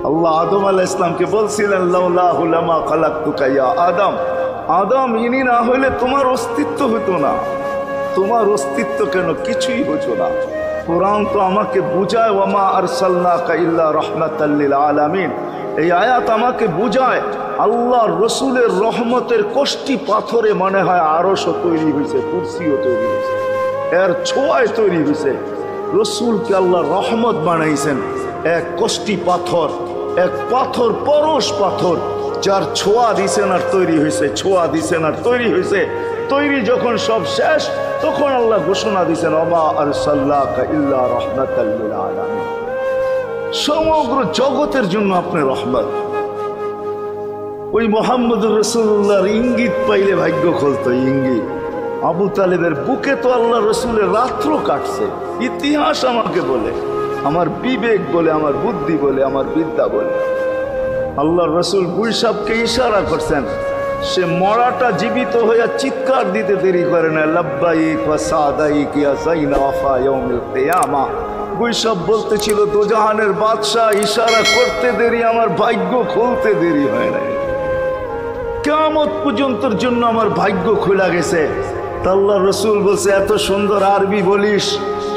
আল্লাহ আদম আলাইহিস সালামকে বলছিলেন লাউলাহু লামা খালাকতুকা ইয়া আদম, আদম ইনি না হলে তোমার অস্তিত্ব হতো না। তোমার অস্তিত্ব কেন, কিছুই হতো না। কোরআন তো আমাকে বুঝায় ওয়ামা আরসালনাকা ইল্লা রাহমাতাল লিল আলামিন। এই আয়াত আমাকে বুঝায় আল্লাহর রসুলের রহমতের কষ্টি পাথরে মনে হয় আরশও তৈরি হয়েছে, কুরসিও তৈরি হয়েছে, এর ছোঁয়ায় তৈরি হয়েছে। রসুলকে আল্লাহ রহমত বানাইছেন এক কষ্টি পাথর, এক পাথর, পরশ পাথর, যার ছোঁয়া দিছেন আর তৈরি হয়েছে, ছোঁয়া দিছেন আর তৈরি হয়েছে। তৈরি যখন সব শেষ, তখন আল্লাহ ঘোষণা দিছেন ওমা আরসালনাকা ইল্লা রাহমাতাল লিল আলামিন। সমগ্র জগতের জন্য আপনি রহমত। ওই মুহাম্মদুর রাসূলুল্লাহর ইঙ্গিত পাইলে ভাগ্য খুলতো, ইঙ্গিত। আবু তালেবের বুকে তো আল্লাহ রসুলের রাত্র কাটছে। ইতিহাস আমাকে বলে, আমার বিবেক বলে, আমার বুদ্ধি বলে, আমার বিদ্যা বলে। আল্লাহ রসুল গুলসাবকে ইশারা করছেন, সে মরাটা জীবিত হইয়া চিৎকার দিতে দেরি করে না, লাব্বাইক ওয়া সাদাইক ইয়া যাইনা ওয়াফা ইয়াউমিল কিয়ামা। গুলসাব বলতেছিল দোজাহানের বাদশাহ, ইশারা করতে দেরি, আমার ভাগ্য খুলতে দেরি হয় না। কিয়ামত পর্যন্তর জন্য আমার ভাগ্য খোলা গেছে। আল্লাহ রসুল বলছে, এত সুন্দর আরবি বলিস,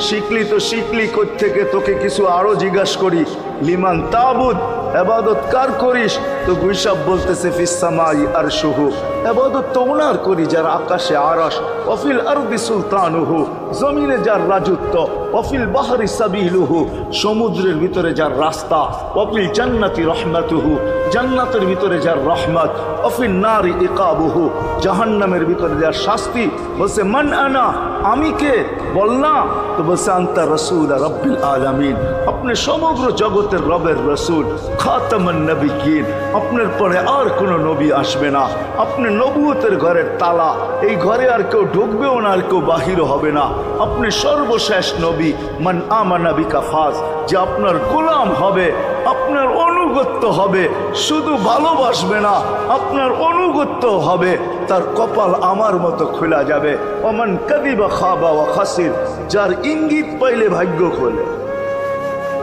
শিখলি তো শিখলি কোত্থেকে, তোকে কিছু আরো জিজ্ঞাসা করি, লিমান তাবুদ, এবাদত কার করিস? তো গুইসাব বলতেছে ফিসসামাই আরশুহু, এবাদত তো ওনার করি যার আকাশে আরশ, ওয়াফিল আরদি সুলতানুহু, জমিনে যার রাজত্ব, ওয়াফিল বাহরি সাবিলুহু, সমুদ্রের ভিতরে যার রাস্তা, ওয়াফিল জান্নাতি রহমাতুহু, জান্নাতের ভিতরে যার রহমত, ওয়াফিল নারি ইকাবুহু, জাহান্নামের ভিতরে যার শাস্তি। বলছে মান আনা, আমি কে? বললাম তো বলছে আনতা রাসূল রাব্বিল আলামিন, আপনি সমগ্র জগতের রবের রসুল, খাতামান নবিয়্যিন, আপনার পরে আর কোনো নবী আসবে না, আপনি নবুয়তের ঘরের তালা, এই ঘরে আর কেউ ঢুকবেও না, আর কেউ বাহিরও হবে না, আপনি সর্বশেষ নবী। মান আমানা বিকা ফাজ, যে আপনার গোলাম হবে, আপনার অনুগত্য হবে, শুধু ভালোবাসবে না, আপনার অনুগত্য হবে, তার কপাল আমার মতো খোলা যাবে। ওমান কাদিবা খাবা ওয়া খাসির, যার ইঙ্গিত পাইলে ভাগ্য খোলে।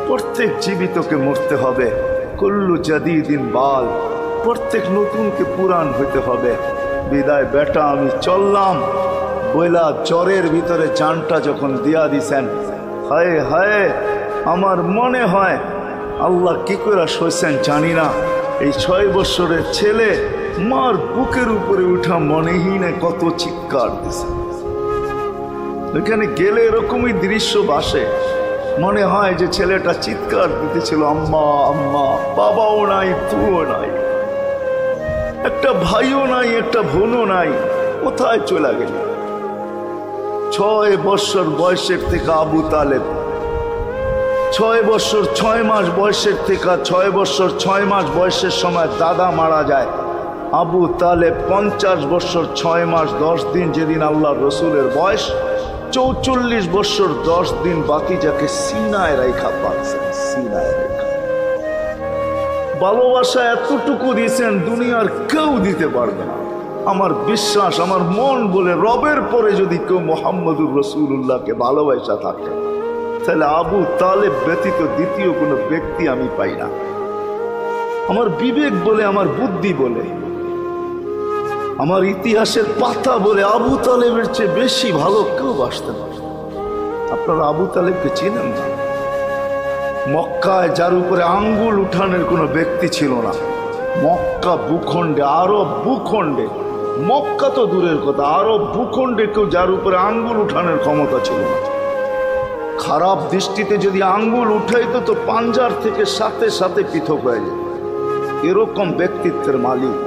প্রত্যেক জীবিতকে মরতে হবে, কুল্লু জাদিদিন বাল, প্রত্যেক নতুনকে পুরান হইতে হবে। বিদায় বেটা, আমি চললাম বইলা জ্বরের ভিতরে জানটা যখন দিয়া দিছেন, হায় হায়, আমার মনে হয় আল্লাহ কি করে সইছেন জানি না। এই 6 বছরের ছেলে মার বুকের উপরে উঠা মনেই না কত চিৎকার দিছে। এখানে গেলে এরকমই দৃশ্য ভাসে, মনে হয় যে ছেলেটা চিৎকার দিতেছিল আম্মা আম্মা, বাবাও নাই, তুও নাই, একটা ভাইও নাই, একটা বোনও নাই, কোথায় চলে গেল? 6 বছর বয়সের থেকে আবু তালেব, 6 বছর 6 মাস বয়সের থেকে, 6 বছর 6 মাস বয়সের সময় দাদা মারা যায়। আবু তালেব 50 বছর 6 মাস 10 দিন, যেদিন আল্লাহ রসুলের বয়স 44 বছর 10 দিন, বাতিজাকে সিনায় রেখা পাচ্ছেন, সিনায় রেখা। ভালোবাসা এতটুকু দিয়েছেন দুনিয়ার কেউ দিতে পারবে না। আমার বিশ্বাস, আমার মন বলে, রবের পরে যদি কেউ মুহাম্মদুর রাসূলুল্লাহকে ভালোবাসা থাকে, তাহলে আবু তালেব ব্যতীত দ্বিতীয় কোনো ব্যক্তি আমি পাই না। আমার বিবেক বলে, আমার বুদ্ধি বলে, আমার ইতিহাসের পাতা বলে, আবু তালেবের চেয়ে বেশি ভালো কেউ বাসতে পারে। আপনারা আবু তালেবকে চিনেন না? মক্কায় যার উপরে আঙ্গুল উঠানোর কোনো ব্যক্তি ছিল না। মক্কা ভূখণ্ডে, আরব ভূখণ্ডে, মক্কা তো দূরের কথা, আরব ভূখণ্ডে কেউ যার উপরে আঙ্গুল উঠানোর ক্ষমতা ছিল না। খারাপ দৃষ্টিতে যদি আঙ্গুল উঠাইতো তো পাঞ্জার থেকে সাথে সাথে পৃথক হয়ে যেত। এরকম ব্যক্তিত্বের মালিক।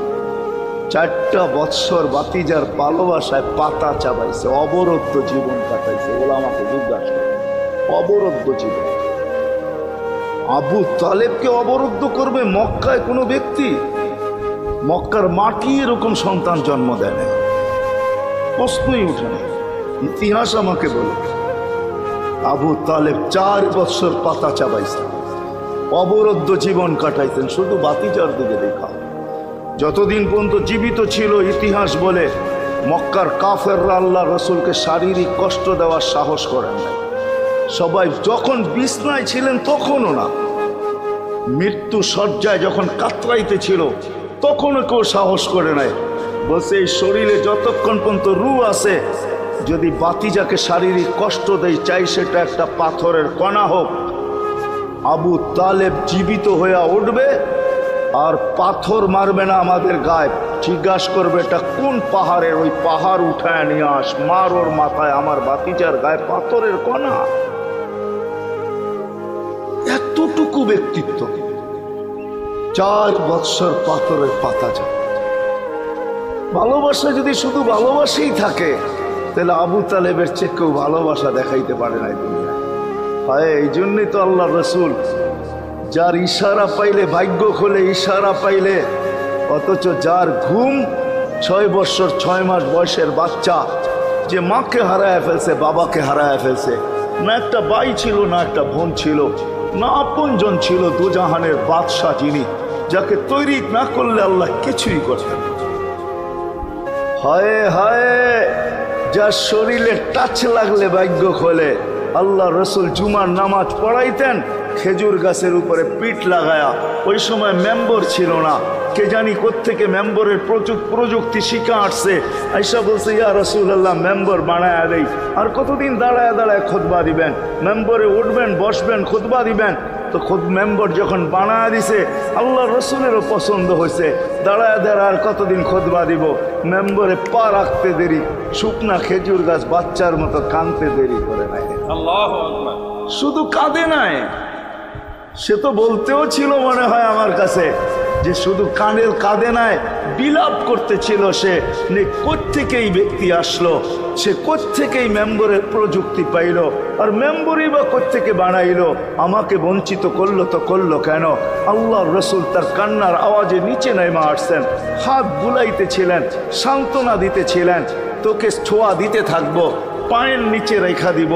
4টা বৎসর বাতিজার ভালোবাসায় পাতা চাবাইছে, অবরুদ্ধ জীবন কাটাইছে। ওলামাকে জিজ্ঞাসা করে, অবরুদ্ধ জীবন। আবু তালেবকে অবরুদ্ধ করবে মক্কায় কোনো ব্যক্তি? মক্কার মাটি এরকম সন্তান জন্ম দেয় না, প্রশ্নই উঠে না। ইতিহাস আমাকে বলে আবু তালেব 4 বৎসর পাতা চাবাইছে, অবরুদ্ধ জীবন কাটাইতেন, শুধু বাতিজার দিকে দেখা। যতদিন পর্যন্ত জীবিত ছিল, ইতিহাস বলে মক্কার কাফেররা আল্লাহ রসুলকে শারীরিক কষ্ট দেওয়ার সাহস করেন নাই। সবাই যখন বিছনায় ছিলেন তখনও না, মৃত্যু শয্যায় যখন কাতরাইতেছিল তখনও কেউ সাহস করে নাই। বলছে এই শরীরে যতক্ষণ পর্যন্ত রূহ আছে, যদি বাতিজাকে শারীরিক কষ্ট দেয়, চাই সেটা একটা পাথরের কণা হোক, আবু তালেব জীবিত হয়ে উঠবে আর পাথর মারবে না আমাদের গায়ে। জিজ্ঞাসা করবে এটা কোন পাহাড়ের, ওই পাহাড় উঠায় নিয়ে আস, মার ওর মাথায় আমার বাতিজার গায়ে পাথরের কণা। এতটুকু ব্যক্তিত্ব, 4 বৎসর পাথরের পাতা যায়। ভালোবাসা যদি শুধু ভালোবাসাই থাকে, তাহলে আবু তালেবের চেয়ে কেউ ভালোবাসা দেখাইতে পারে না দুনিয়ায়। হয় এই জন্যই তো আল্লাহ রসুল, যার ইশারা পাইলে ভাগ্য খোলে, ইশারা পাইলে, অথচ যার ঘুম 6 বৎসর 6 মাস বয়সের বাচ্চা, যে মাকে হারায় ফেলছে, বাবাকে হারায় ফেলছে, না একটা ভাই ছিল, না একটা বোন ছিল, না আপনজন ছিল, দুজাহানের বাদশাহ যিনি, যাকে তৈরি না করলে আল্লাহ কিছুই করতেন। হায় হায়, যার শরীরে টাচ লাগলে ভাগ্য খোলে। আল্লাহ রসুল জুমার নামাজ পড়াইতেন খেজুর গাছের উপরে পিঠ লাগায়া। ওই সময় মেম্বর ছিল না, কে জানি কোত্থেকে মেম্বরের প্রযুক্তি শিখা আসছে। আইসা বলছে ইয়া রাসূলুল্লাহ মেম্বর বানায়া দেই। আর কতদিন দাঁড়ায় দাঁড়ায় খুতবা দিবেন, মেম্বরে উঠবেন বসবেন খুতবা দিবেন। তো খুদ মেম্বর যখন বানায়া দিছে, আল্লাহ রসুলেরও পছন্দ হয়েছে, দাঁড়ায় দাঁড়ায় আর কতদিন খুতবা দিব। মেম্বরে পা রাখতে দেরি, শুকনা খেজুর গাছ বাচ্চার মতো কাঁদতে দেরি করে নাই। আল্লাহু আকবার। শুধু কাঁদে নাই, সে তো বলতেও ছিল মনে হয় আমার কাছে যে শুধু কাঁদে নাই, বিলাপ করতেছিল সে, কোত্থেকেই ব্যক্তি আসলো, সে কোত্থেকেই মেম্বরের প্রযুক্তি পাইল, আর মেম্বরই বা কোত্থেকে বানাইলো, আমাকে বঞ্চিত করলো তো করলো কেন। আল্লাহ রসুল তার কান্নার আওয়াজে নিচে নেমে আসছেন, হাত বুলাইতেছিলেন, সান্ত্বনা দিতেছিলেন, তোকে ছোঁয়া দিতে থাকবো, পায়ের নিচে রেখা দিব,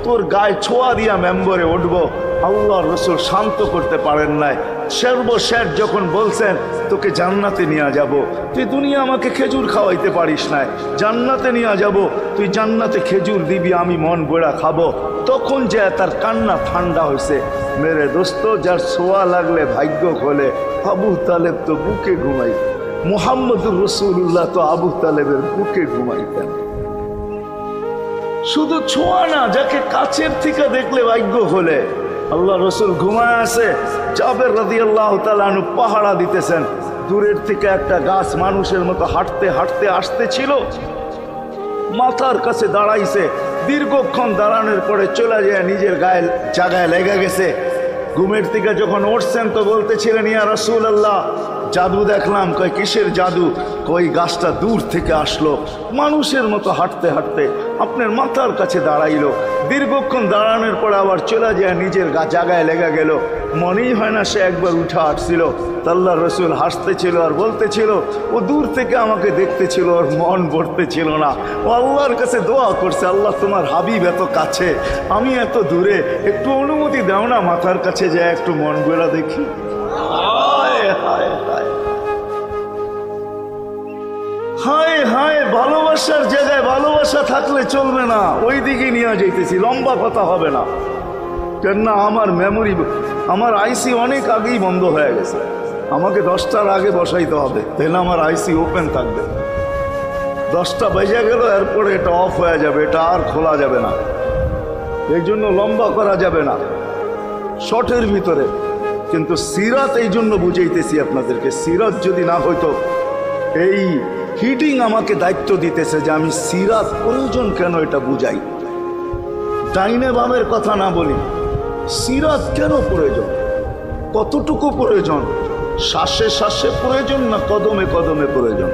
তোর গায়ে ছোঁয়া দিয়া মেম্বরে উঠবো। আল্লাহ রসুল শান্ত করতে পারেন নাই। সর্বশেষ যখন বলছেন তোকে জান্নাতে নিয়ে যাব, তুই দুনিয়া আমাকে খেজুর খাওয়াইতে পারিস না, জান্নাতে নিয়ে যাব, তুই জান্নাতে খেজুর দিবি, আমি মন গোড়া খাবো, তখন যে তার কান্না ঠান্ডা হয়েছে। মেরে দোস্ত, যার ছোঁয়া লাগলে ভাগ্য খোলে। আবু তালেব তো বুকে ঘুমাই, মুহাম্মদুর রাসূলুল্লাহ তো আবু তালেবের বুকে ঘুমাইতেন। শুধু ছোঁয়া না, যাকে কাছের থেকে দেখলে ভাগ্য খোলে। আল্লাহ রসুল ঘুমায় আছে, জাবের রাদিয়াল্লাহু তাআলা আনহু পাহারা দিতেছেন। দূরের থেকে একটা গাছ মানুষের মতো হাঁটতে হাঁটতে আসতেছিল, মাথার কাছে দাঁড়াইছে। দীর্ঘক্ষণ দাঁড়ানোর পরে চলে যায় নিজের গায়ে জায়গায় লেগে গেছে। ঘুমের থেকে যখন উঠছেন তো বলতেছিলেন ইয়া রাসূলুল্লাহ জাদু দেখলাম। কয় কিসের জাদু? কই গাছটা দূর থেকে আসলো, মানুষের মতো হাঁটতে হাঁটতে আপনার মাথার কাছে দাঁড়াইলো। দীর্ঘক্ষণ দাঁড়ানোর পরে আবার চলে যায় নিজের জায়গায় লেগে গেল। মনেই হয় না সে একবার উঠে আসছিল। আল্লাহ রসুল হাসতেছিল আর বলতেছিল ও দূর থেকে আমাকে দেখতেছিল, ওর মন ভরতেছিল না। ও আল্লাহর কাছে দোয়া করছে, আল্লাহ তোমার হাবিব এত কাছে, আমি এত দূরে, একটু অনুমতি দাও না মাথার কাছে যায় একটু মন ভরা দেখি। হায় হায় হায় হায় হায়, ভালোবাসার জায়গায় ভালোবাসা থাকলে চলবে না, ওই দিকে নিয়ে যাইতেছি, লম্বা কথা হবে না। কেননা আমার মেমোরি, আমার আইসি অনেক আগেই বন্ধ হয়ে গেছে, আমাকে 10টার আগে বসাইতে হবে, তাহলে আমার আইসি ওপেন থাকবে। 10টা বেজে গেল, এরপরে এটা অফ হয়ে যাবে, এটা আর খোলা যাবে না। এই জন্য লম্বা করা যাবে না, শর্টের ভিতরে। কিন্তু সিরাত এই জন্য বুঝাইতেছি আপনাদেরকে, সিরাত যদি না হইতো, এই হিটিং আমাকে দায়িত্ব দিতেছে যে আমি সিরাত প্রয়োজন কেন এটা বুঝাই। ডাইনে বামের কথা না বলি, সিরাত কেন প্রয়োজন, কতটুকু প্রয়োজন, শ্বাসে শ্বাসে প্রয়োজন না কদমে কদমে প্রয়োজন,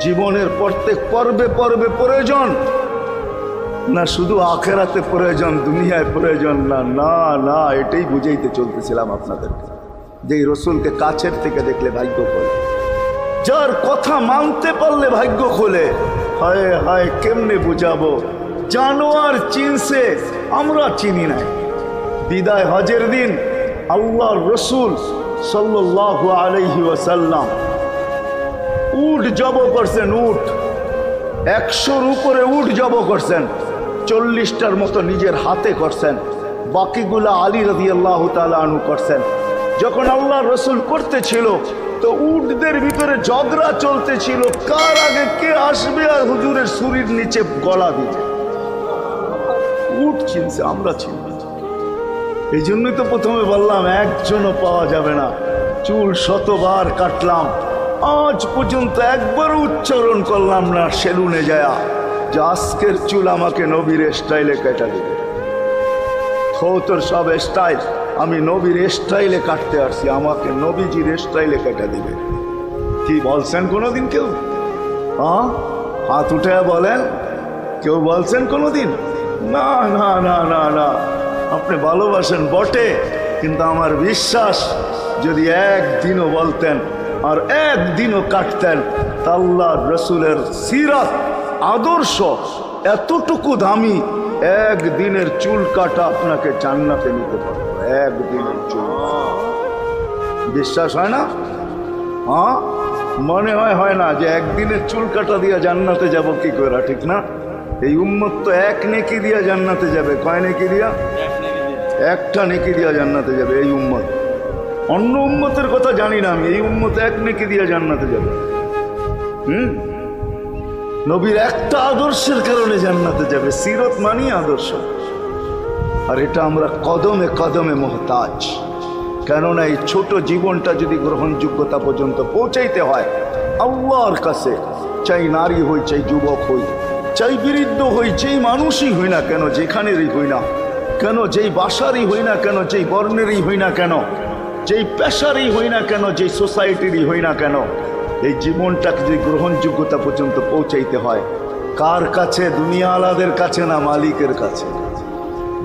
জীবনের প্রত্যেক পর্বে পর্বে প্রয়োজন, না শুধু আখেরাতে প্রয়োজন, দুনিয়ায় প্রয়োজন না। না না, এটাই বুঝাইতে চলতেছিলাম আপনাদেরকে, যে রসুলকে কাছের থেকে দেখলে ভাগ্য খোলে, যার কথা মানতে পারলে ভাগ্য খোলে। হায় হায়, কেমনে বুঝাবো, জানোয়ার চিনছে, আমরা চিনি নাই। বিদায় হজের দিন আল্লাহর রসুল সাল্লাল্লাহু আলাইহি ওয়াসাল্লাম উট জব করছেন, উট 100-র উপরে উট জব করছেন, 40টার মতো নিজের হাতে করছেন, বাকিগুলা আলী রাদিয়াল্লাহু তাআলা আনহু করছেন। যখন আল্লাহ রসুল করতেছিল তো উটদের ভিতরে ঝগড়া চলতেছিল, কার আগে কে আসবে আর হুজুরের শরীর নিচে গলা দিবে। উট চিনছে, আমরা চিনব। এই জন্যই তো প্রথমে বললাম একজনও পাওয়া যাবে না। চুল শতবার কাটলাম, আজ পর্যন্ত একবারও উচ্চারণ করলাম না সেলুনে যায়া যে আজকের চুল আমাকে নবীর স্টাইলে কেটে দিবে। তোর সব স্টাইল, আমি নবীর স্টাইলে কাটতে আসছি, আমাকে নবীজির স্টাইলে কেটে দিবে। কি বলছেন কোনোদিন কেউ? হ্যাঁ, হাত উঠে বলেন, কেউ বলছেন কোনোদিন? না না না না না। আপনি ভালোবাসেন বটে, কিন্তু আমার বিশ্বাস যদি একদিনও বলতেন আর একদিনও কাটতেন তা আল্লাহ রসুলের সিরাত আদর্শ এতটুকু দামি, একদিনের চুল কাটা আপনাকে জান্নাতে নিতে পারবো। একদিনের চুল বিশ্বাস হয় না? হ্যাঁ, মনে হয় না যে একদিনের চুল কাটা দিয়া জান্নাতে যাব কি করে, ঠিক না? এই উম্মত তো এক নেকি দিয়া জান্নাতে যাবে। কয় নেকি দিয়া? একটা নেকি দিয়া জান্নাতে যাবে এই উম্মত। অন্য উম্মতের কথা জানি না আমি, এই উম্মত এক নেকি দিয়া জান্নাতে যাবে। নবীর একটা আদর্শের কারণে জান্নাতে যাবে। সিরত মানি আদর্শ, আর এটা আমরা কদমে কদমে মুহতাজ। কেননা এই ছোট জীবনটা যদি গ্রহণযোগ্যতা পর্যন্ত পৌঁছাইতে হয় আল্লাহর কাছে, চাই নারী হই, চাই যুবক হই, চাই বৃদ্ধ হই, যেই মানুষই হই না কেন, যেখানেরই হই না কেন, যেই বাসারই হই না কেন, যেই বর্ণেরই হই না কেন, যেই পেশারই হই না কেন, যেই সোসাইটিরই হই না কেন, এই জীবনটাকে যদি গ্রহণযোগ্যতা পর্যন্ত পৌঁছাইতে হয় কার কাছে? দুনিয়া আলাদের কাছে না, মালিকের কাছে,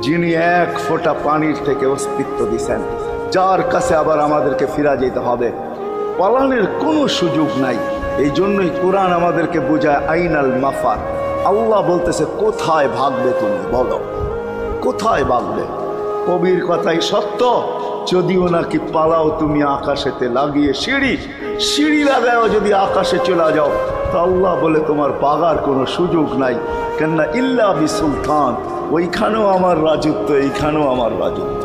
যিনি এক ফোঁটা পানির থেকে অস্তিত্ব দিছেন, যার কাছে আবার আমাদেরকে ফিরা যেতে হবে। পালানের কোনো সুযোগ নাই। এই জন্যই কোরআন আমাদেরকে বোঝায় আইনাল মাফার। আল্লাহ বলতেছে কোথায় ভাগবে তুমি, বলো কোথায় ভাগবে? কবির কথাই সত্য, যদিও নাকি পালাও তুমি আকাশেতে লাগিয়ে সিঁড়ি লাগাও যদি আকাশে চলে যাও, তো আল্লাহ বলে তোমার পাগার কোনো সুযোগ নাই। কেননা ইল্লা বি সুলতান, ওইখানেও আমার রাজত্ব, এইখানেও আমার রাজত্ব,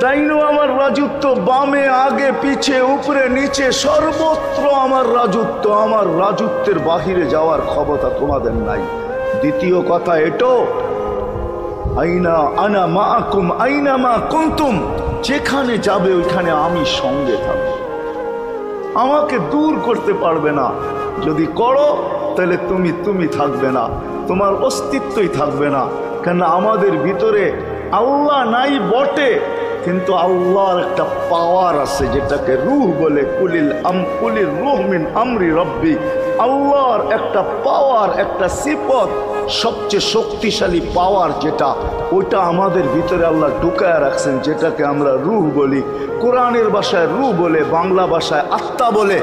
ডাইনো আমার রাজত্ব, বামে আগে পিছে উপরে নিচে সর্বত্র আমার রাজত্ব। আমার রাজত্বের বাহিরে যাওয়ার ক্ষমতা তোমাদের নাই। দ্বিতীয় কথা এটো, আইনা আনা মাআকুম আইনা মা কুনতুম, যেখানে যাবে ওইখানে আমি সঙ্গে থাকব। আমাকে দূর করতে পারবে না। যদি করো তাহলে তুমি থাকবে না, তোমার অস্তিত্বই থাকবে না। কেন আমাদের ভিতরে আল্লাহ নাই বটে, কিন্তু আল্লাহর একটা পাওয়ার আছে যেটাকে রূহ বলে। কুলির রূহ মিন আমরি রব্বি। আল্লাহর একটা পাওয়ার, একটা সিফত, সবচেয়ে শক্তিশালী পাওয়ার যেটা, ওটা আমাদের ভিতরে আল্লাহ ঢুকায় রাখছেন, যেটাকে আমরা রূহ বলি। কোরআনের ভাষায় রূহ বলে, বাংলা ভাষায় আত্মা বলে।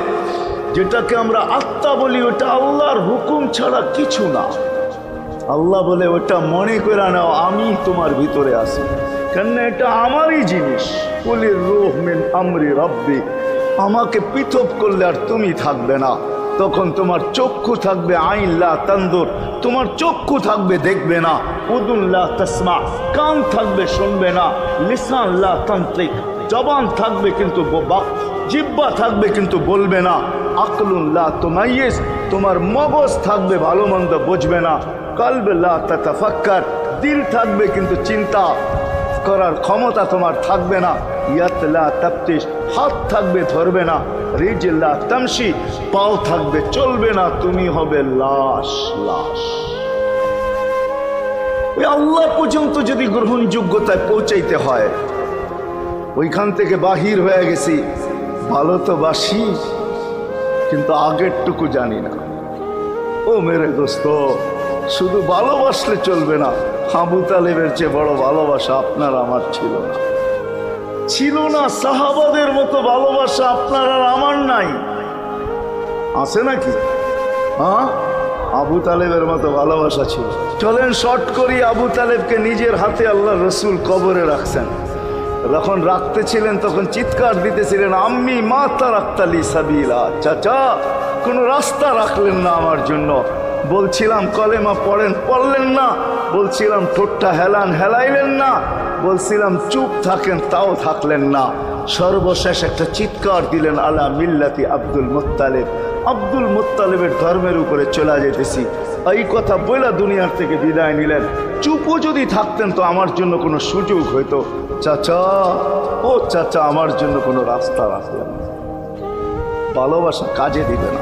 যেটাকে আমরা আত্মা বলি ওটা আল্লাহর হুকুম ছাড়া কিছু না। আল্লাহ বলে ওটা মনে করে নাও আমি তোমার ভিতরে আছি, কেন এটা আমারই জিনিস। কুলির রূহ মিন আমরি রব্বি। আমাকে পৃথক করলে আর তুমি থাকবে না, তখন তোমার চক্ষু থাকবে আইন লা তানদুর, তোমার চক্ষু থাকবে দেখবে না। উদুন লা তাসমা, কান থাকবে শুনবে না। লিসান লা তান্ত্রিক, জবান থাকবে কিন্তু জিহ্বা থাকবে কিন্তু বলবে না। আকলুন লা তুমাইয়িজ, তোমার মগজ থাকবে ভালো মন্দ বুঝবে না। কলব লা তাতাফাক্কার, দিল থাকবে কিন্তু চিন্তা করার ক্ষমতা তোমার থাকবে না। ইয়াত লা তাফতিশ, হাত থাকবে ধরবে না। রিজল লা তামশি, পাও থাকবে চলবে না। তুমি হবে লাশ। ওই আল্লাহ পর্যন্ত যদি গ্রহণযোগ্যতায় পৌঁছাইতে হয়, ওইখান থেকে বাহির হয়ে গেছি। ভালো তো বাসি, কিন্তু আগেরটুকু জানি না। ও মেরে দোস্ত, শুধু ভালোবাসলে চলবে না। আবু তালেবের চেয়ে বড় ভালোবাসা আপনার আমার ছিল না। সাহাবাদের মতো ভালোবাসা আপনার আর আমার নাই। আছে নাকি? হ্যাঁ, আবু তালেবের মতো ভালোবাসা ছিল। চলেন শর্ট করি। আবু তালেবকে নিজের হাতে আল্লাহ রসুল কবরে রাখছেন। যখন রাখতেছিলেন তখন চিৎকার দিতেছিলেন, আম্মি মা তারাক্তালি সাবিলা, চাচা কোনো রাস্তা রাখলেন না আমার জন্য। বলছিলাম কলেমা পড়লেন না। বলছিলাম ঠোঁটটা হেলাইলেন না। বলছিলাম চুপ থাকেন, তাও থাকলেন না। সর্বশেষ একটা চিৎকার দিলেন, আলা মিল্লাতি আব্দুল মুত্তালিব, আব্দুল মুত্তালিবের ধর্মের উপরে চলে যেতেছি। এই কথা বলে দুনিয়ার থেকে বিদায় নিলেন। চুপও যদি থাকতেন তো আমার জন্য কোনো সুযোগ হইতো। চাচা, ও চাচা, আমার জন্য কোনো রাস্তা রাখলেন না। ভালোবাসা কাজে দিবে না।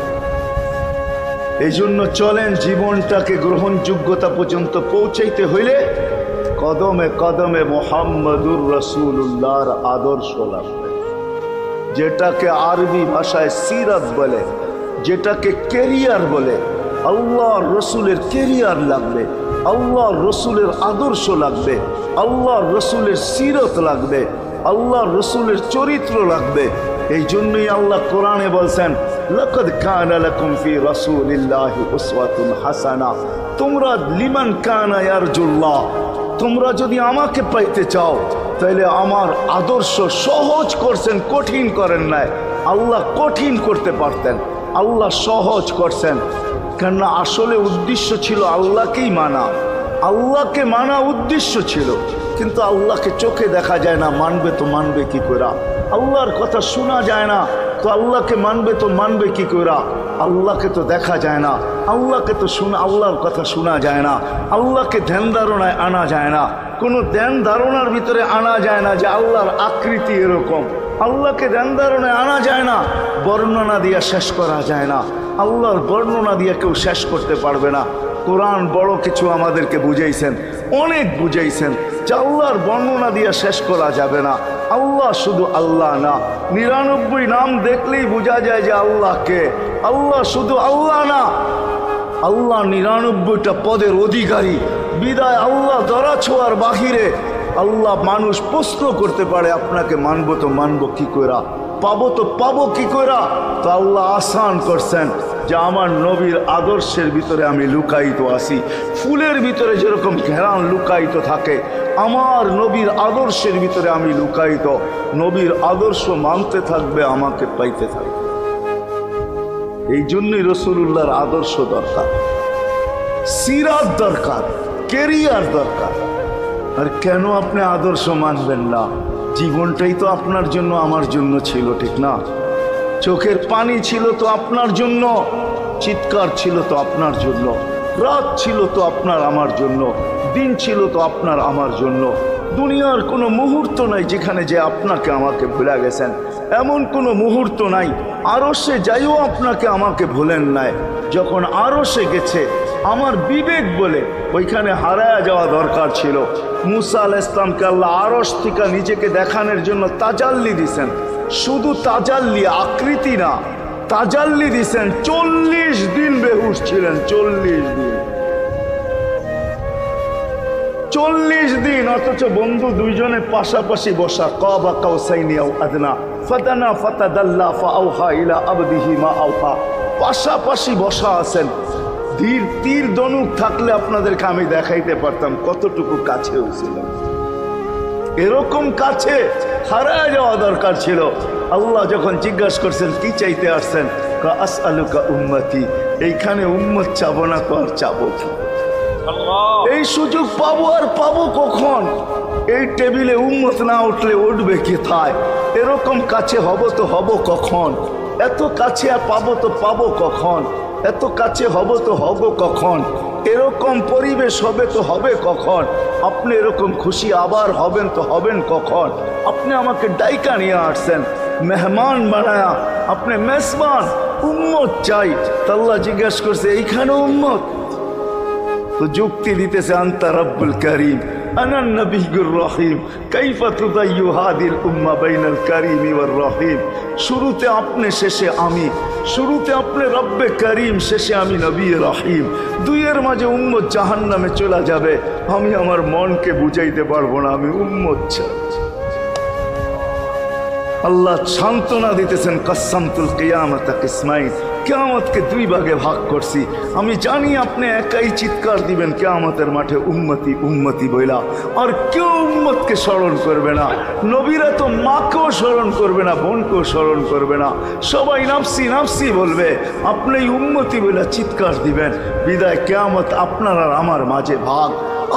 এই জন্য চলেন, জীবনটাকে গ্রহণযোগ্যতা পর্যন্ত পৌঁছাইতে হইলে কদমে কদমে মুহাম্মদুর রাসূলুল্লাহর আদর্শ লাগবে, যেটাকে আরবি ভাষায় সিরাত বলে, যেটাকে কেরিয়ার বলে। আল্লাহর রসুলের কেরিয়ার লাগবে, আল্লাহর রসুলের আদর্শ লাগবে, আল্লাহর রসুলের সিরত লাগবে, আল্লাহর রসুলের চরিত্র লাগবে। এই জন্যই আল্লাহ কোরআনে বলছেন, লাকাদ কানা লাকুম ফি রাসূলিল্লাহি উসওয়াতুন হাসানাহ, তোমরা লিমান কানা ইয়ারজুল্লাহ, তোমরা যদি আমাকে পাইতে চাও তাহলে আমার আদর্শ সহজ করছেন, কঠিন করেন নাই। আল্লাহ কঠিন করতে পারতেন, আল্লাহ সহজ করছেন। কেননা আসলে উদ্দেশ্য ছিল আল্লাহকেই মানা, আল্লাহকে মানা উদ্দেশ্য ছিল। কিন্তু আল্লাহকে চোখে দেখা যায় না, মানবে তো মানবে কি করে? আল্লাহর কথা শোনা যায় না, তো আল্লাহকে মানবে তো মানবে কি করে? আল্লাহকে তো দেখা যায় না, আল্লাহকে তো আল্লাহর কথা শোনা যায় না, আল্লাহকে ধ্যান ধারণায় আনা যায় না, কোনো ধ্যান ধারণার ভিতরে আনা যায় না যে আল্লাহর আকৃতি এরকম। আল্লাহকে ধ্যান ধারণায় আনা যায় না, বর্ণনা দিয়ে শেষ করা যায় না। আল্লাহর বর্ণনা দিয়ে কেউ শেষ করতে পারবে না। কোরআন বড় কিছু আমাদেরকে বুঝাইছেন, অনেক বুঝাইছেন যে আল্লাহর বর্ণনা দিয়ে শেষ করা যাবে না। আল্লাহ শুধু আল্লাহ না, 99 নাম দেখলেই বোঝা যায় যে আল্লাহকে। আল্লাহ শুধু আল্লাহ না, আল্লাহ 99টা পদের অধিকারী। বিদায় আল্লাহ ধরা ছোঁয়ার বাহিরে আল্লাহ মানুষ প্রশ্ন করতে পারে, আপনাকে মানবো তো মানবো কি কইরা, পাবো তো পাবো কি কইরা? তো আল্লাহ আসান করছেন যে আমার নবীর আদর্শের ভিতরে আমি লুকায়িত আছি। ফুলের ভিতরে যেরকম ঘেরান লুকায়িত থাকে, আমার নবীর আদর্শের ভিতরে আমি লুকায়িত। নবীর আদর্শ মানতে থাকবে, আমাকে পাইতে থাকবে। এই জন্যই রাসূলুল্লাহর আদর্শ দরকার, সিরাত দরকার, কেরিয়ার দরকার। আর কেন আপনি আদর্শ মানবেন না? জীবনটাই তো আপনার জন্য আমার জন্য ছিল, ঠিক না? চোখের পানি ছিল তো আপনার জন্য, চিৎকার ছিল তো আপনার জন্য, রাত ছিল তো আপনার আমার জন্য, দিন ছিল তো আপনার আমার জন্য। দুনিয়ার কোনো মুহূর্ত নাই যেখানে যে আপনাকে আমাকে ভুলে গেছেন, এমন কোনো মুহূর্ত নাই। আরশে যাইও আপনাকে আমাকে ভুলেন নাই। যখন আরশে গেছে আমার বিবেক বলে ওইখানে হারায়া যাওয়া দরকার ছিল। মুসা আলাইহিস সালামকে আল্লাহ আরশ থেকে নিজেকে দেখানোর জন্য তাজাল্লি দিছেন। শুধু তাজাল্লি, আকৃতি না, তাজাল্লি দিছেন। 40 দিন বেহুশ ছিলেন, 40 দিন, 40 দিন। অথচ বন্ধু দুইজনে পাশাপাশি বসা, কাবা কাউসাইনি আও আদনা ফাদানা ফাতাদাল্লা ফাআওহা ইলা আবদিহি মা আওহা, পাশাপাশি বসা আছেন। তীর ধনুক থাকলে আপনাদেরকে আমি দেখাইতে পারতাম কতটুকু কাছে হয়েছিলাম। এরকম কাছে হারায় যাওয়া দরকার ছিল। আল্লাহ যখন জিজ্ঞাসা করছেন কি চাইতে আসছেন, আসআলুকা উম্মতি, এইখানে উম্মত চাবো না তো আর চাবো কি? এই সুযোগ পাবো আর পাবো কখন? এই টেবিলে উম্মত না উঠলে উঠবে কোথায়? এরকম কাছে হব তো হব কখন? এত কাছে পাবো তো পাবো কখন? এত কাছে হব তো হব কখন? এরকম পরিবেশ হবে তো হবে কখন? আপনি এরকম খুশি আবার হবেন তো হবেন কখন? আপনি আমাকে ডাইকা নিয়ে আসছেন, মেহমান বানায়া, আপনি মেজবান, উম্মত চাই। আল্লাহ জিজ্ঞাসা করছে এইখানে উম্মত? তো যুক্তি দিতেছে, আনতা রব্বুল করিম আনা নবিয়্যুর রহিম কাইফা তুদাইয়ু হাদিল উম্মাহ বাইনাল কারীমি ওয়ার রহিম। শুরুতে আপনি, শেষে আমি। শুরুতে আপনি রব্বে করিম, শেষে আমি নবী রহিম। দুইয়ের মাঝে উম্মত জাহান্নামে চলে যাবে। আমি আমার মনকে বুঝাইতে পারবো না আমি উম্মত চাই। আল্লাহ সান্ত্বনা দিতেছেন, কাসামতুল কিয়ামাতা কিসমাইন, কিয়ামতকে দুই ভাগে ভাগ করছি। আমি জানি আপনি একাই চিৎকার দিবেন কিয়ামতের মাঠে উম্মতি উম্মতি বইলা, আর কেউ উম্মতকে স্মরণ করবে না। নবীরা তো মাকেও স্মরণ করবে না, বোনকেও স্মরণ করবে না, সবাই নাফসি নাফসি বলবে, আপনি উম্মতি বইলা চিৎকার দিবেন। বিদায় কিয়ামত আপনার আর আমার মাঝে ভাগ,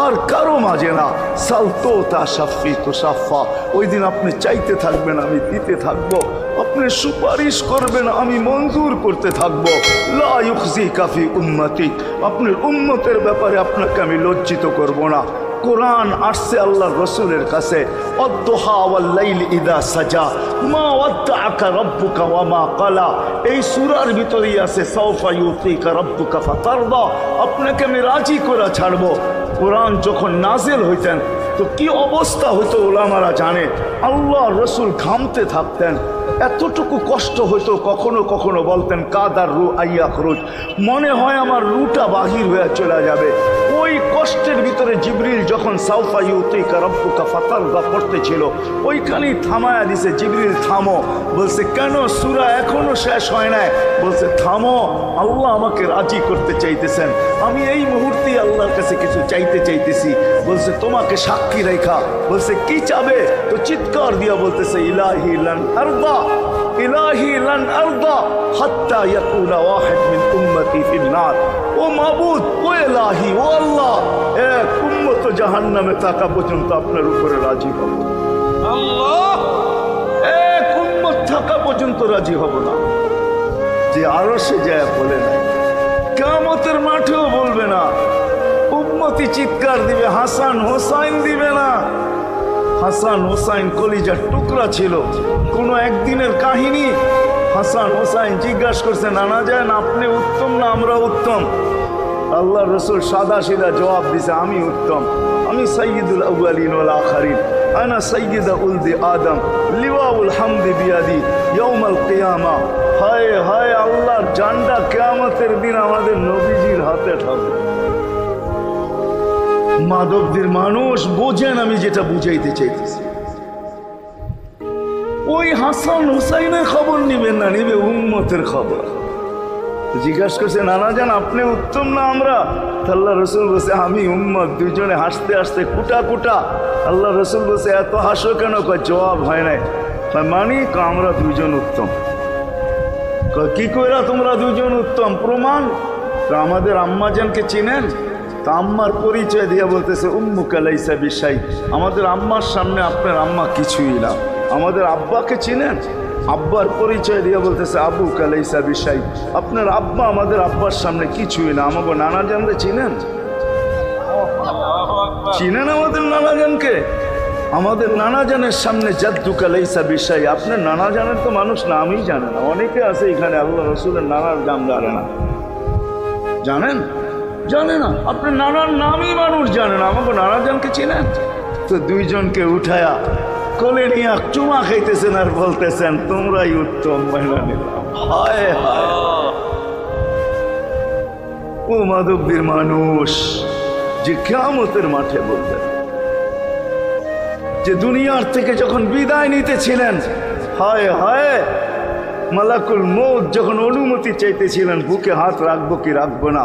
আর কারো মাঝে না। সালতো তা সাফি তো সাফা, ওই দিন আপনি চাইতে থাকবেন, আমি দিতে থাকবো, আপনি সুপারিশ করবেন, আমি মঞ্জুর করতে থাকবো। লা ইউখজিকা ফি উম্মতিক, আপনার উম্মতের ব্যাপারে আপনাকে আমি লজ্জিত করব না। কোরআন আসছে আল্লাহর রসুলের কাছে, অদ্দুহা ওয়াল লাইলি ইদা সাজা মা ওয়াদ্দাআকা রাব্বুকা ওয়া মা ক্বালা। এই সূরার ভিতরেই আছে সাওফা ইউতিকা রাব্বুকা ফাতারদা, আপনাকে আমি রাজি করে ছাড়বো। কোরআন যখন নাজিল হইতেন তো কি অবস্থা হইতো ওলামারা জানে। আল্লাহ রসুল ঘামতে থাকতেন, এতটুকু কষ্ট হইতো, কখনো কখনো বলতেন কাদার রু আইয়া খরুজ, মনে হয় আমার রুটা বাহির হয়ে চলে যাবে। ওই কষ্টের ভিতরে জিবরিল যখন সাউফা ইউতিকা রাব্বুকা ফাতারদা পড়তেছিল, ওইখানেই থামায়া দিছে, জিবরিল থামো। বলছে কেন, সূরা এখনো শেষ হয় নাই। বলছে থামো, আল্লাহ আমাকে রাজি করতে চাইতেছেন, আমি এই মুহূর্তেই আল্লাহর কাছে কিছু চাইতে চাইতেছি। বলছে তোমাকে সাক্ষী রেখা। বলছে কি চাবে? তো চিৎকার দিয়া বলতেছে ইলাহি লান আরদা, ইলাহি লান আরদা হাত্তা ইয়াকুনা ওয়াহিদ মিন উম্মতি ফিন নার। ও মাবুদ, ও ইলাহি, ও আল্লাহ, এক উম্মত জাহান্নামে থাকা পর্যন্ত আপনার উপরে রাজি হব। আল্লাহ, এক উম্মত থাকা পর্যন্ত রাজি হব না। যে আরশে যায় বলে না, কিয়ামতের মাঠেও বলবে না। উম্মতি চিৎকার দিবে, হাসান হোসাইন দিবে না। হাসান হোসাইন কলিজার টুকরা ছিল, কোনো একদিনের কাহিনী। হাসান হোসাইন জিজ্ঞাসা করছে নানা যান আপনি উত্তম না আমরা উত্তম? আল্লাহ রসুল সাদা সিধা জবাব দিছে আমি উত্তম, আমি সাইয়্যিদুল আউয়ালিন ওয়াল আখিরিন, আনা সাইয়্যিদা উলদি আদম, লিওয়াউল হামদি বিয়াদি ইয়াউমাল কিয়ামা। হায় হায়, আল্লাহর জান্ডা কিয়ামতের দিন আমাদের নবীজির হাতে থাকবে। মাধবদের মানুষ বোঝেন আমি যেটা বুঝাইতে চাইতেছি। ওই হাসান হুসাইনের খবর নিবেন না, নিবে উম্মতের খবর। জিজ্ঞাসা করছে নানা যান আপনি উত্তম না আমরা? আল্লাহ রসুল বলছে আমি উম্মত। দুইজনে হাসতে হাসতে কুটা কুটা। আল্লাহ রসুল বলছে এত হাসো কেন? জবাব হয় নাই। মানি আমরা দুইজন উত্তম। কি কইরা তোমরা দুইজন উত্তম? প্রমাণ। আমাদের আম্মাজানকে চিনেন? তা আম্মার পরিচয় দিয়ে বলতেছে উম্মুকা লাইসা বিশাই, আমাদের আম্মার সামনে আপনার আম্মা কিছুই না। আমাদের আব্বাকে চিনেন? আব্বার পরিচয় দিয়ে বলতেছে আবু কালাইসা বিশাই, আপনার আব্বা আমাদের আব্বার সামনে কিছুই না। আমাকে নানা জানতে চিনেন? চিনেন আমাদের নানা জানকে? আমাদের নানা জানের সামনে জাদ্দু কালাইসা বিশাই, আপনার নানা জানের তো মানুষ নামই জানে না। অনেকে আছে এখানে আল্লাহ রসুলের নানার নাম জানে না। জানেন? জানে না। আপনার নানার নামই মানুষ জানে না। আমাকে নানা জানকে চিনেন? তো দুইজনকে উঠায়া কোলে নিয়ে চুমা খাইতেছেন আর বলতেছেন তোমরাই উত্তম। মহিলা নিলাম। হায় হায়, ও মাধবীর মানুষ যে কিয়ামতের মাঠে বলবেন, যে দুনিয়ার থেকে যখন বিদায় নিতেছিলেন, হায় হায়, মালাকুল মউত যখন অনুমতি চাইতেছিলেন বুকে হাত রাখবো কি রাখবো না,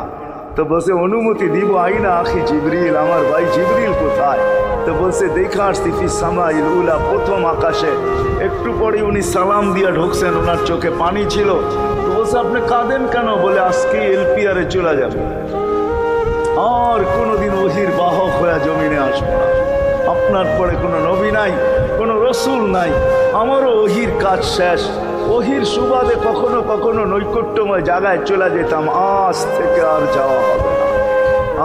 তো বলছে অনুমতি দিব। আইনা আখি জিবরিল, আমার ভাই জিবরিল কোথায়? তো বলছে দেখা আসছি ফি সামাইল উলা, প্রথম আকাশে। একটু পরে উনি সালাম দিয়া ঢুকছেন, ওনার চোখে পানি ছিল। তো বলছে আপনি কাঁদেন কেন? বলে আজকে এলপিআরে চলে যাবে, আর কোনোদিন ওহির বাহক হয়ে জমিনে আসবো না। আপনার পরে কোনো নবী নাই, কোনো রসুল নাই, আমারও ওহির কাজ শেষ। ওহির সুবাদে কখনো কখনো নৈকট্যময় জায়গায় চলে যেতাম, আজ থেকে আর যাওয়া হবে না।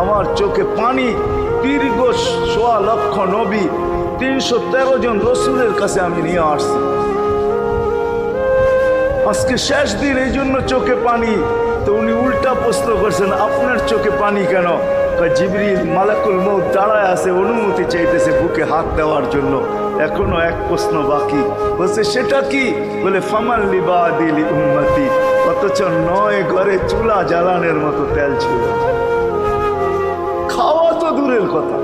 আমার চোখে পানি। দীর্ঘ ১.৫ লক্ষ নবী, ৩১৩ জন রসুলের কাছে আমি নিয়ে আসছি। আজকে শেষ দিন, এই জন্য চোখে পানি। তো উনি উল্টা প্রশ্ন করছেন আপনার চোখে পানি কেন? জিবরিল মালাকুল মউত দাঁড়ায় আছে, অনুমতি চাইতেছে বুকে হাত দেওয়ার জন্য। এখনো এক প্রশ্ন বাকি। বলছে সেটা কি? বলে ফামান লিবাদিলি উম্মতি, অথচ ৯ ঘরে চুলা জ্বালানোর মতো তেল ছিল। খাওয়া তো দূরের কথা,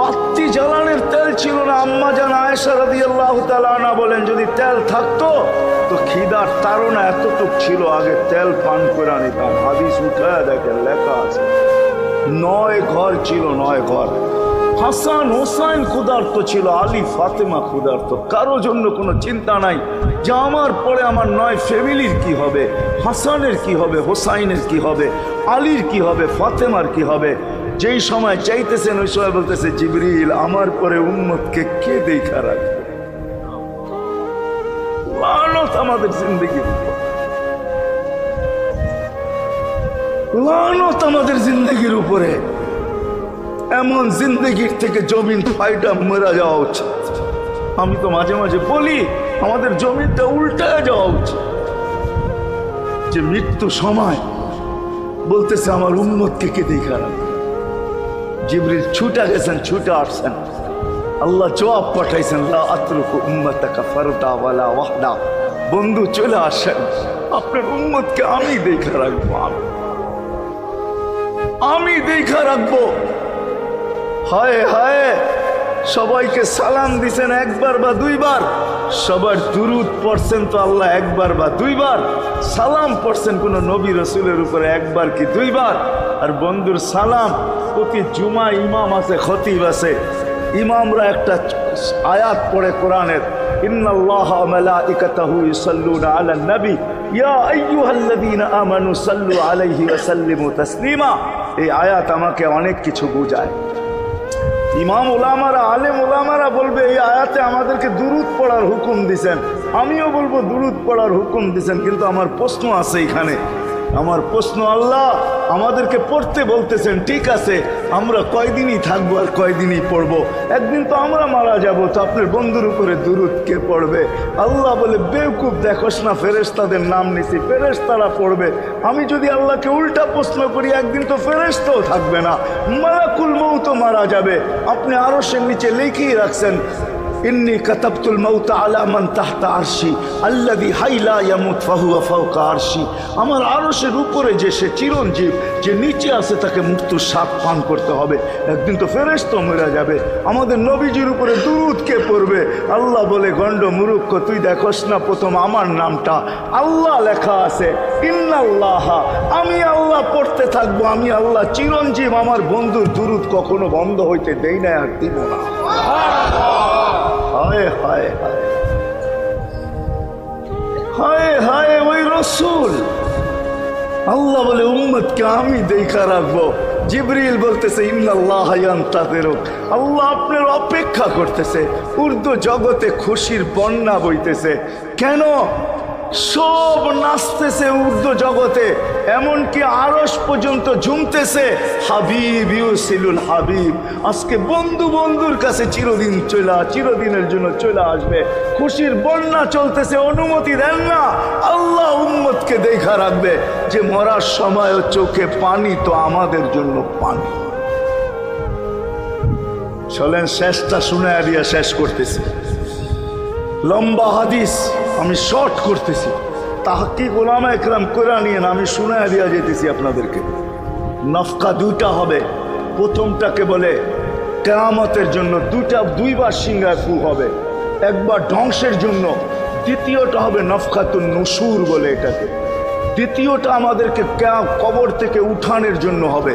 বাতি জ্বালানোর তেল ছিল না। আম্মা জান আয়েশা রাদিয়াল্লাহু তাআলা আনহা বলেন, যদি তেল থাকতো তো খিদার তাড়না এতটুক ছিল, আগে তেল পান করে নিতাম। হাদিস উঠায় দেখেন, লেখা আছে 9 ঘর ছিল, 9 ঘর। হাসান হোসাইন ক্ষুধার্ত ছিল, আলী ফাতেমা ক্ষুধার্ত। কারো জন্য কোনো চিন্তা নাই যে আমার পরে আমার 9 ফ্যামিলির কি হবে, হাসানের কি হবে, হোসাইনের কি হবে, আলীর কি হবে, ফাতেমার কি হবে। যেই সময় চাইতেছেন ওই সময় বলতেছে, জিবরিল আমার পরে উম্মতকে কে দেখা রাখবে। লানত আমাদের জিন্দগির উপর, লানত আমাদের জিন্দগির উপরে। এমন জিন্দগির থেকে জমিন ফাইটা মরা যাওয়া উচিত। আমি তো মাঝে মাঝে বলি আমাদের জমিনটা উল্টায় যাওয়া উচিত, যে মৃত্যু সময় বলতেছে আমার উম্মতকে কে দেখা রাখবে। জিবরিল ছুটা গেছেন, ছুটে আসছেন, আল্লাহ জবাব পাঠাইছেন, লা আতরুকু উম্মাতাকা ফারদা ওয়ালা ওয়াহদা। বন্ধু চলে আসেন, আপনার উম্মতকে আমি দেখা রাখবো, আমি দেখা রাখবো। হায় হায়, সবাইকে সালাম দিছেন একবার বা দুইবার, সবার দুরুদ পড়ছেন তো আল্লাহ একবার বা দুইবার, সালাম পড়ছেন কোন নবী রসুলের উপরে একবার কি দুইবার। আর বন্ধুর সালাম প্রতি জুমা ইমাম আছে, খতিব আছে, ইমামরা একটা আয়াত পড়ে কোরআনের, ইন্নাল্লাহা ওয়া মালাইকাতাহু ইউসাল্লুনা আলান নবী ইয়া আইয়ুহাল্লাযীনা আমানু সাল্লু আলাইহি ওয়া সাল্লিমু তাসলিমা। এই আয়াত আমাকে অনেক কিছু বোঝায়। ইমাম ওলামারা, আলেম ওলামারা বলবে এই আয়াতে আমাদেরকে দুরুদ পড়ার হুকুম দিছেন, আমিও বলবো দুরুদ পড়ার হুকুম দিছেন। কিন্তু আমার প্রশ্ন আছে এখানে, আমার প্রশ্ন, আল্লাহ আমাদেরকে পড়তে বলতেছেন, ঠিক আছে, আমরা কয়দিনই থাকবো আর কয়দিনই পড়বো, একদিন তো আমরা মারা যাব, তো আপনার বন্ধুর উপরে দুরুদ কে পড়বে? আল্লাহ বলে, বেওকুফ, দেখোস না ফেরেশতাদের নাম নিছি, ফেরেশতারা পড়বে। আমি যদি আল্লাহকে উল্টা প্রশ্ন করি, একদিন তো ফেরেশতাও থাকবে না, মালাকুল মউত মারা যাবে। আপনি আরশের নিচে লিখেই রাখছেন, ইন্নী কাতাবতুল মাউত আলা মান তাহতা আরশি আল্লাযী হাইলা ইয়ামুত ফাহুয়া ফাওকা আরশি। আমার আরশের উপরে যে সে চিরঞ্জীব, যে নিচে আছে তাকে মৃত্যুর স্বাদ পান করতে হবে, একদিন তো ফেরেশতা মরে যাবে। আমাদের নবীজির উপরে দুরূদ কে পড়বে? আল্লাহ বলে, গণ্ড মূর্খ, তুই দেখোস না প্রথম আমার নামটা আল্লাহ লেখা আছে, ইন্নাল্লাহা, আমি আল্লাহ পড়তে থাকবো, আমি আল্লাহ চিরঞ্জীব, আমার বন্ধুর দুরূদ কখনো বন্ধ হইতে দেই না, আর দিব না। হায় হায় হায় হায় হায়, ওই রসুল। আল্লাহ বলে, উম্মতকে আমি দেখা রাখবো। জিবরিল বলতেছে, ইন্নাল্লাহা ইয়ান্তাযিরুক, আল্লাহ আপনার অপেক্ষা করতেছে। উর্দু জগতে খুশির বন্যা বইতেছে। কেন? সব নাচতেছে উর্দু জগতে, এমনকি আরশ পর্যন্ত ঝুমতেছে, হাবিব ইউসিলুল হাবিব। আজকে বন্ধু বন্ধুর কাছে চিরদিনের জন্য চলে আসবে। খুশির বন্যা চলতেছে, অনুমতি দেন না। আল্লাহ উম্মতকে দেখা রাখবে, যে মরার সময় চোখে পানি তো আমাদের জন্য পানি। চলেন শেষটা শুনে দিয়া শেষ করতেছি। লম্বা হাদিস আমি শর্ট করতেছি, তাহকিক উলামা একরাম করে নিয়ে আমি শুনে দিয়া যেতেছি আপনাদেরকে। নফকা দুইটা হবে, প্রথমটাকে বলে কিয়ামতের জন্য, দুইবার সিংহায় ফু হবে, একবার ধ্বংসের জন্য, দ্বিতীয়টা হবে নফকাতুন নুশুর বলে এটাকে। দ্বিতীয়টা আমাদেরকে কবর থেকে উঠানোর জন্য হবে।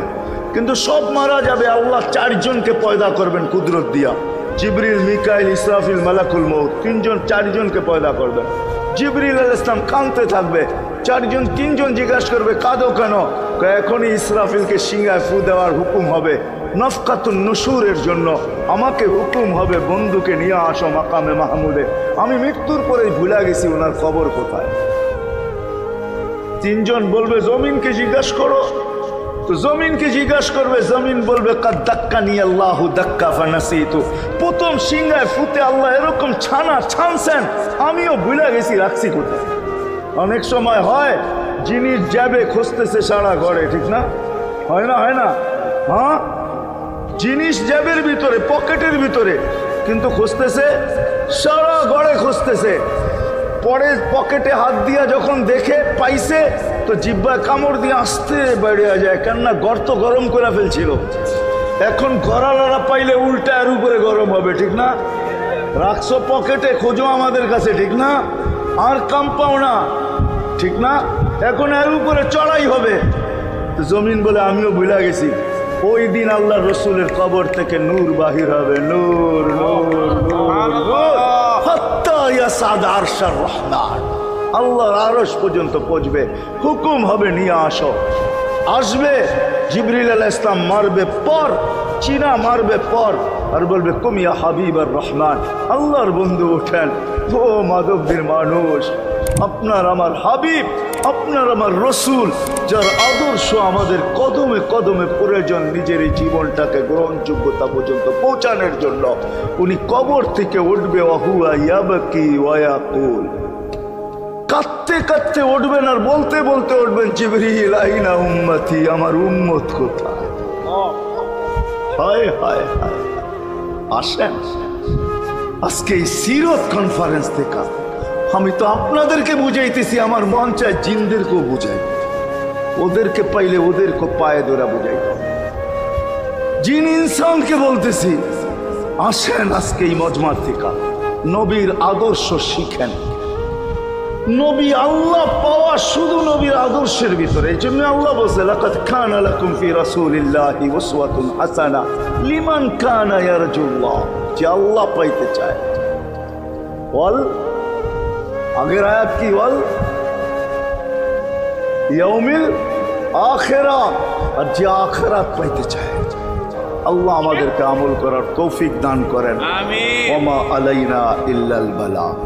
কিন্তু সব মারা যাবে, আল্লাহ 4 জনকে পয়দা করবেন কুদরত দিয়া, জিবরিল, মিকাইল, ইসরাফিল, মালাকুল মউত, 4 জনকে পয়দা করবেন। জিবরিল আলাইহিস সালাম কাঁদতে থাকবে, 3 জন জিজ্ঞাসা করবে, কাঁদো কেন? এখনই ইসরাফিলকে সিংহায় ফু দেওয়ার হুকুম হবে, নফকাতুন নুশুরের জন্য আমাকে হুকুম হবে, বন্ধুকে নিয়ে আসো মাকামে মাহমুদে। আমি মৃত্যুর পরে ভুলে গেছি ওনার কবর কোথায়। 3 জন বলবে, জমিনকে জিজ্ঞাসা করো। তো জমিনকে জিজ্ঞাসা করবে, জমিন বলবে, কাদ দাক্কানি আল্লাহু দাক্কা ফানাসিতু। প্রথম সিংহায় ফুতে আল্লাহ এরকম ছানছেন, আমিও ভুলে গেছি রাখছি কোথায়। অনেক সময় হয় জিনিস যাবে খুঁজতেছে সারা ঘরে, ঠিক না? হয় না? হয় না? হ্যাঁ, জিনিস জ্যাবের ভিতরে, পকেটের ভিতরে, কিন্তু খুঁজতেছে সারা ঘরে খুঁজতেছে। পরে পকেটে হাত দিয়া যখন দেখে পাইছে, তো জিহ্বায় কামড় দিয়ে আস্তে বেরিয়ে যায়, কেননা গর্ত গরম করে ফেলছিল। এখন গড়ালারা পাইলে উল্টা এর উপরে গরম হবে, ঠিক না? রাখছো পকেটে, খোঁজো আমাদের কাছে, ঠিক না? আর কাম পাও না, ঠিক না? এখন এর উপরে চড়াই হবে। তো জমিন বলে আমিও ভুলে গেছি, ওই দিন আল্লাহ রসুলের কবর থেকে নূর বাহির হবে, নূর নূর নূর নূর, হাত্তা ইয়াসাদ আরশার রহমান, আল্লাহর আরশ পর্যন্ত পৌঁছবে। হুকুম হবে নিয়ে আসো। আসবে জিবরিল আলাইহিস সালাম, মারবে পর, চিনা মারবে পর, আর বলবে কুমিয়া হাবিব আর রহমান, আল্লাহর বন্ধু ওঠেন। ও মাধবদের মানুষ, আপনার আমার হাবিব, আপনার আমার রসুল, যার আদর্শ আমাদের কদমে কদমে প্রয়োজন নিজের এই জীবনটাকে গ্রহণযোগ্যতা পর্যন্ত পৌঁছানোর জন্য, উনি কবর থেকে উঠবে, ওয়াহুয়া ইয়াবকি ওয়া ইয়াকুল, কাঁদতে কাঁদতে উঠবেন আর বলতে বলতে উঠবেন, জিবরিল আইনা উম্মতি, আমার উম্মত কোথায়? হায় হায় হায়। আসেন আজকে এই সিরত কনফারেন্স থেকে আমি তো আপনাদেরকে বুঝাইতেছি, আমার মন চায় জিনদেরকেও বুঝাই, ওদেরকে পাইলে ওদেরকে পায়ে ধরা বুঝাই। জিন ইনসানকে বলতেছি, আসেন আজকে এই মজমার থেকে নবীর আদর্শ শিখেন। নবী আল্লাহ পাওয়া শুধু নবীর আদর্শের ভিতরে। এই জন্য আল্লাহ বলছে, লাকাদ কানা লাকুম ফি রাসূলিল্লাহি উসওয়াতুন হাসানাহ লিমান কানা ইয়ারজুল্লাহ, যে আল্লাহ পাইতে চায়। বল আগের আয়াত কি? বল ইয়াউমিল আখিরা, আর যে আখিরাত পাইতে চায়। আল্লাহ আমাদেরকে আমল করার তৌফিক দান করেন। আমিন। ওয়া মা আলাইনা ইল্লাল বালাগ।